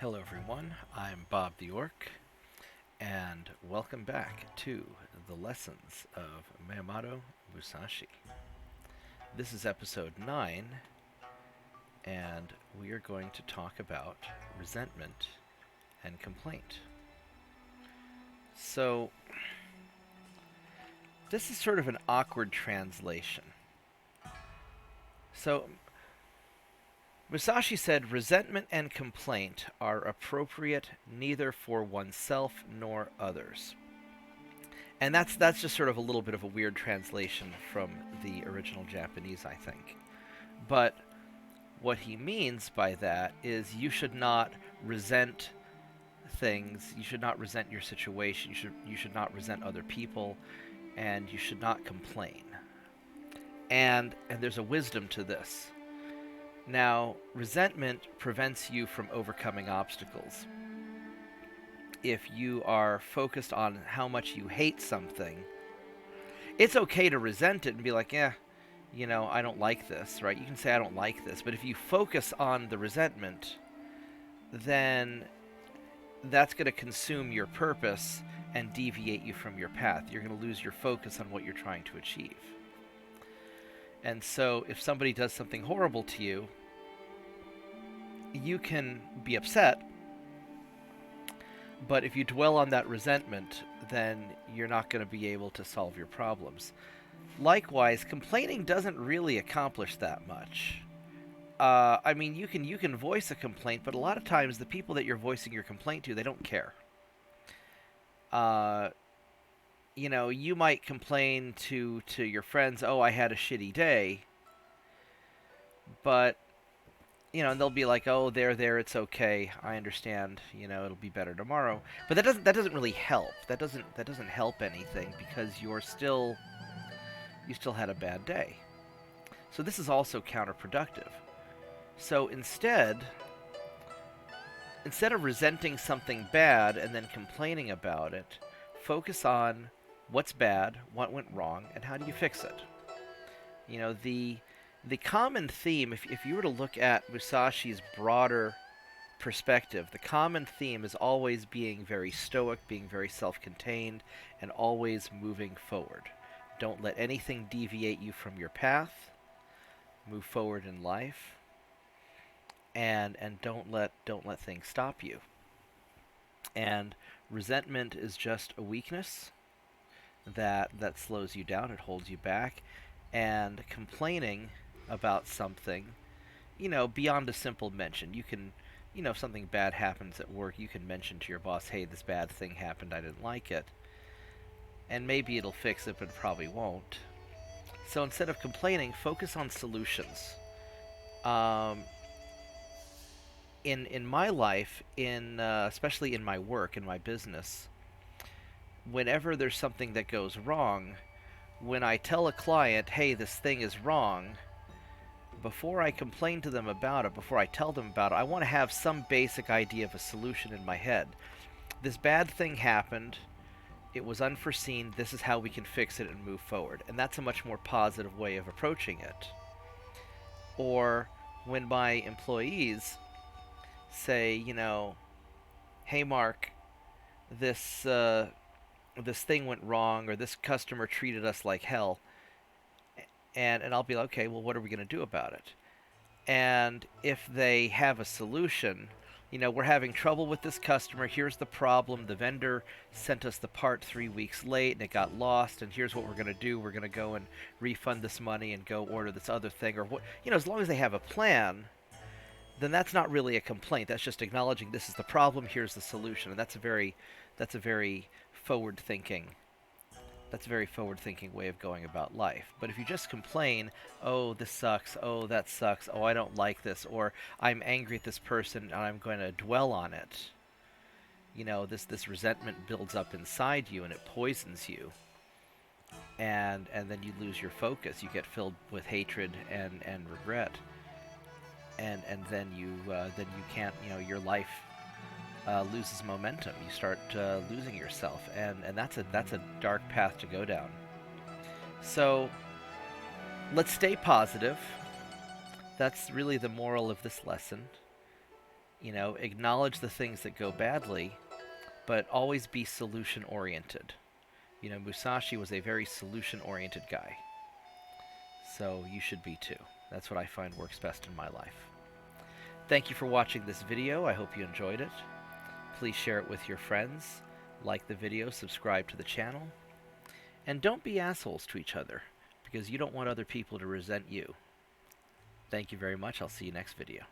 Hello, everyone. I'm Bobtheorc, and welcome back to the lessons of Miyamoto Musashi. This is episode 9, and we are going to talk about resentment and complaint. So, this is sort of an awkward translation. So, Musashi said resentment and complaint are appropriate neither for oneself nor others. And that's just sort of a little bit of a weird translation from the original Japanese, I think. But what he means by that is you should not resent things, you should not resent your situation, you should not resent other people, and you should not complain. And there's a wisdom to this. Now, resentment prevents you from overcoming obstacles. If you are focused on how much you hate something, it's okay to resent it and be like, yeah, I don't like this, right? You can say, I don't like this. But if you focus on the resentment, then that's going to consume your purpose and deviate you from your path. You're going to lose your focus on what you're trying to achieve. And so if somebody does something horrible to you, you can be upset, but if you dwell on that resentment, then you're not going to be able to solve your problems. Likewise, complaining doesn't really accomplish that much. I mean, you can voice a complaint, but a lot of times the people that you're voicing your complaint to, they don't care. Uh, you might complain to your friends, "Oh, I had a shitty day," but and they'll be like, "Oh, there, it's okay. I understand. It'll be better tomorrow." But that doesn't really help. That doesn't help anything because you still had a bad day. So this is also counterproductive. So instead of resenting something bad and then complaining about it, focus on what's bad, what went wrong, and how do you fix it. The common theme, if you were to look at Musashi's broader perspective, the common theme is always being very stoic, being very self-contained, and always moving forward. Don't let anything deviate you from your path. Move forward in life, and don't let things stop you. And resentment is just a weakness that slows you down, it holds you back, and complaining about something, beyond a simple mention. You can, if something bad happens at work, you can mention to your boss, "Hey, this bad thing happened, I didn't like it." And maybe it'll fix it, but it probably won't. So instead of complaining, focus on solutions. Um, in my life, in especially in my work, in my business, whenever there's something that goes wrong, when I tell a client, "Hey, this thing is wrong," before I complain to them about it, before I tell them about it, I want to have some basic idea of a solution in my head. This bad thing happened. It was unforeseen. This is how we can fix it and move forward. And that's a much more positive way of approaching it. Or when my employees say, "Hey, Mark, this this thing went wrong, or this customer treated us like hell," and I'll be like, "Okay, well, what are we going to do about it?" And if they have a solution, "We're having trouble with this customer. Here's the problem. The vendor sent us the part 3 weeks late and it got lost. And here's what we're going to do. We're going to go and refund this money and go order this other thing." Or what, as long as they have a plan, then that's not really a complaint. That's just acknowledging this is the problem. Here's the solution. And that's a very forward thinking that's a very forward thinking way of going about life. But if you just complain, "Oh, this sucks, oh, that sucks, oh, I don't like this," or "I'm angry at this person and I'm going to dwell on it," this resentment builds up inside you and it poisons you. And then you lose your focus. You get filled with hatred and regret. And then you can't, your life loses momentum. You start losing yourself, and that's a dark path to go down. So let's stay positive. That's really the moral of this lesson. You know, acknowledge the things that go badly, but always be solution oriented. You know, Musashi was a very solution oriented guy. So you should be too. That's what I find works best in my life. Thank you for watching this video. I hope you enjoyed it. Please share it with your friends, like the video, subscribe to the channel, and don't be assholes to each other, because you don't want other people to resent you. Thank you very much. I'll see you next video.